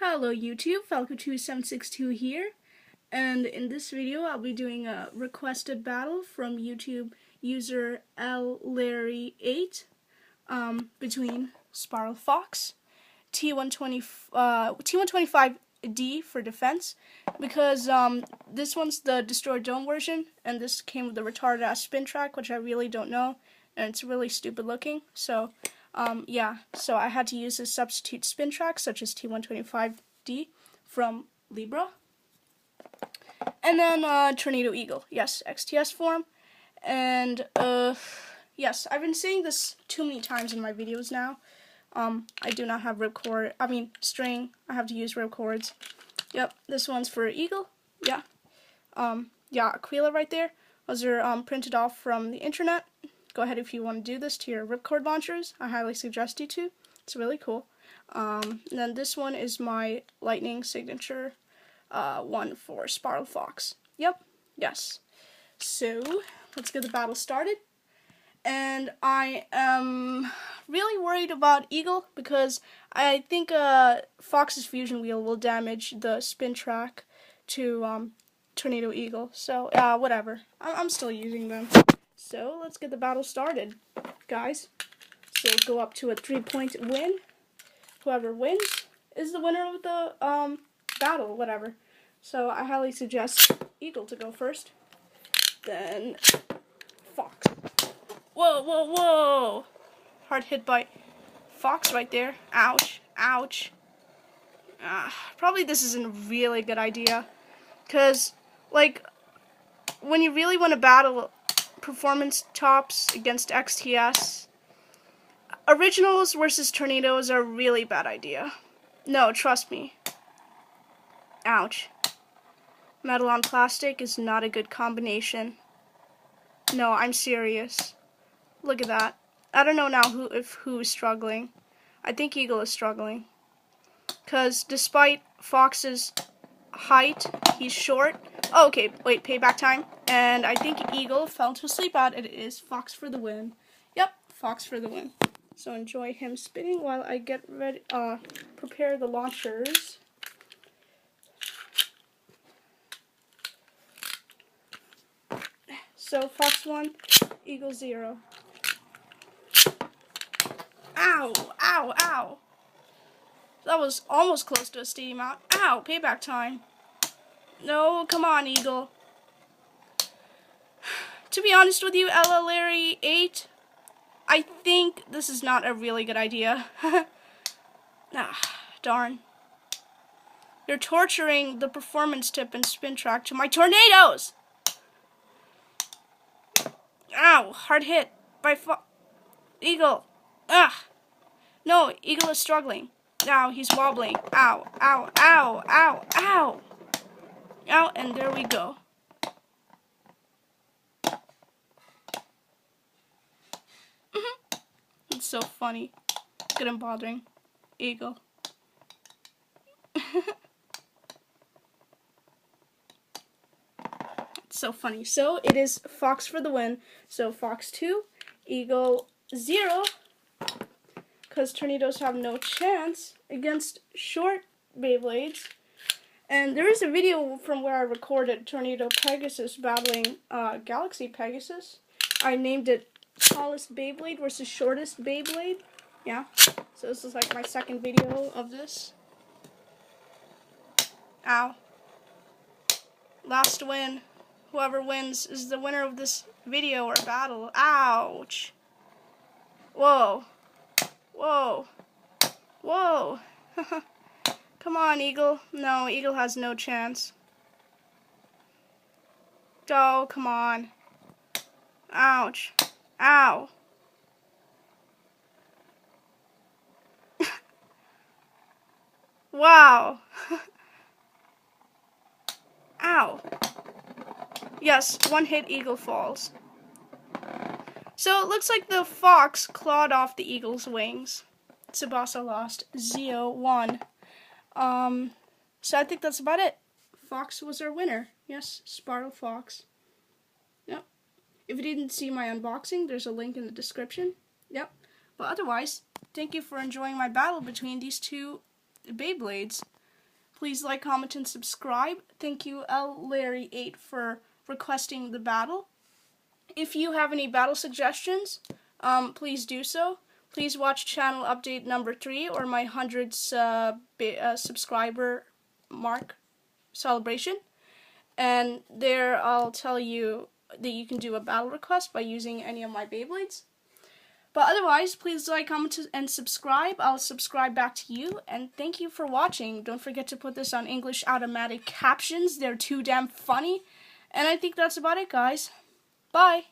Hello YouTube, Falco2762 here, and in this video I'll be doing a requested battle from YouTube user LLarry8 between Spiral Fox, T125D for defense, because this one's the Destroyed Dome version, and this came with the retarded ass spin track, which I really don't know, and it's really stupid looking, so so I had to use a substitute spin track, such as T125D from Libra. And then Tornado Eagle, yes, XTS form. And yes, I've been saying this too many times in my videos now. I do not have string. I have to use ripcords. Yep, this one's for Eagle. Yeah. Aquila right there. Those are printed off from the internet. Go ahead if you want to do this to your ripcord launchers. I highly suggest you to. It's really cool. And then this one is my lightning signature one for Spiral Fox. Yep. Yes. So, let's get the battle started. And I am really worried about Eagle because I think Fox's fusion wheel will damage the spin track to Tornado Eagle. So, whatever. I'm still using them. So, let's get the battle started, guys. So, go up to a 3-point win. Whoever wins is the winner of the battle, whatever. So, I highly suggest Eagle to go first. Then, Fox. Whoa, whoa, whoa! Hard hit by Fox right there. Ouch, ouch. Probably this isn't a really good idea. Because, like, when you really want to battle performance tops against XTS, originals versus tornadoes are a really bad idea. No, trust me. Ouch. Metal on plastic is not a good combination. No, I'm serious. Look at that. I don't know now who is struggling. I think Eagle is struggling. Because despite Fox's height, he's short. Oh, okay, wait, payback time. And I think Eagle fell to sleep out. It is Fox for the win. Yep, Fox for the win. So enjoy him spinning while I get ready, prepare the launchers. So Fox 1, Eagle 0. Ow, ow, ow. That was almost close to a steam out. Ow, payback time. No, come on, Eagle. To be honest with you, LLarry8, I think this is not a really good idea. Darn. You're torturing the performance tip and spin track to my tornadoes! Ow, hard hit by Eagle. No, Eagle is struggling. Ow, he's wobbling. Ow, ow, ow, ow, ow. Ow, and there we go. It's so funny. Good and bothering. Eagle. It's so funny. So it is Fox for the win. So Fox 2, Eagle 0. Because tornadoes have no chance against short Beyblades. And there is a video from where I recorded Tornado Pegasus battling Galaxy Pegasus. I named it Tallest Beyblade versus Shortest Beyblade. Yeah. So this is like my second video of this. Ow. Last win. Whoever wins is the winner of this video or battle. Ouch. Whoa. Whoa. Whoa. Come on, Eagle. No, Eagle has no chance. Oh, come on. Ouch. Ow. Wow. Ow. Yes, one hit, Eagle falls. So it looks like the Fox clawed off the Eagle's wings. Tsubasa lost 0-1. So I think that's about it. Fox was our winner. Yes, Spiral Fox. Yep. If you didn't see my unboxing, there's a link in the description. Yep. But otherwise, thank you for enjoying my battle between these two Beyblades. Please like, comment, and subscribe. Thank you, Larry8, for requesting the battle. If you have any battle suggestions, please do so. Please watch channel update number 3 or my 100 subscriber mark celebration. And there I'll tell you that you can do a battle request by using any of my Beyblades. But otherwise, please like, comment, and subscribe. I'll subscribe back to you. And thank you for watching. Don't forget to put this on English automatic captions. They're too damn funny. And I think that's about it, guys. Bye.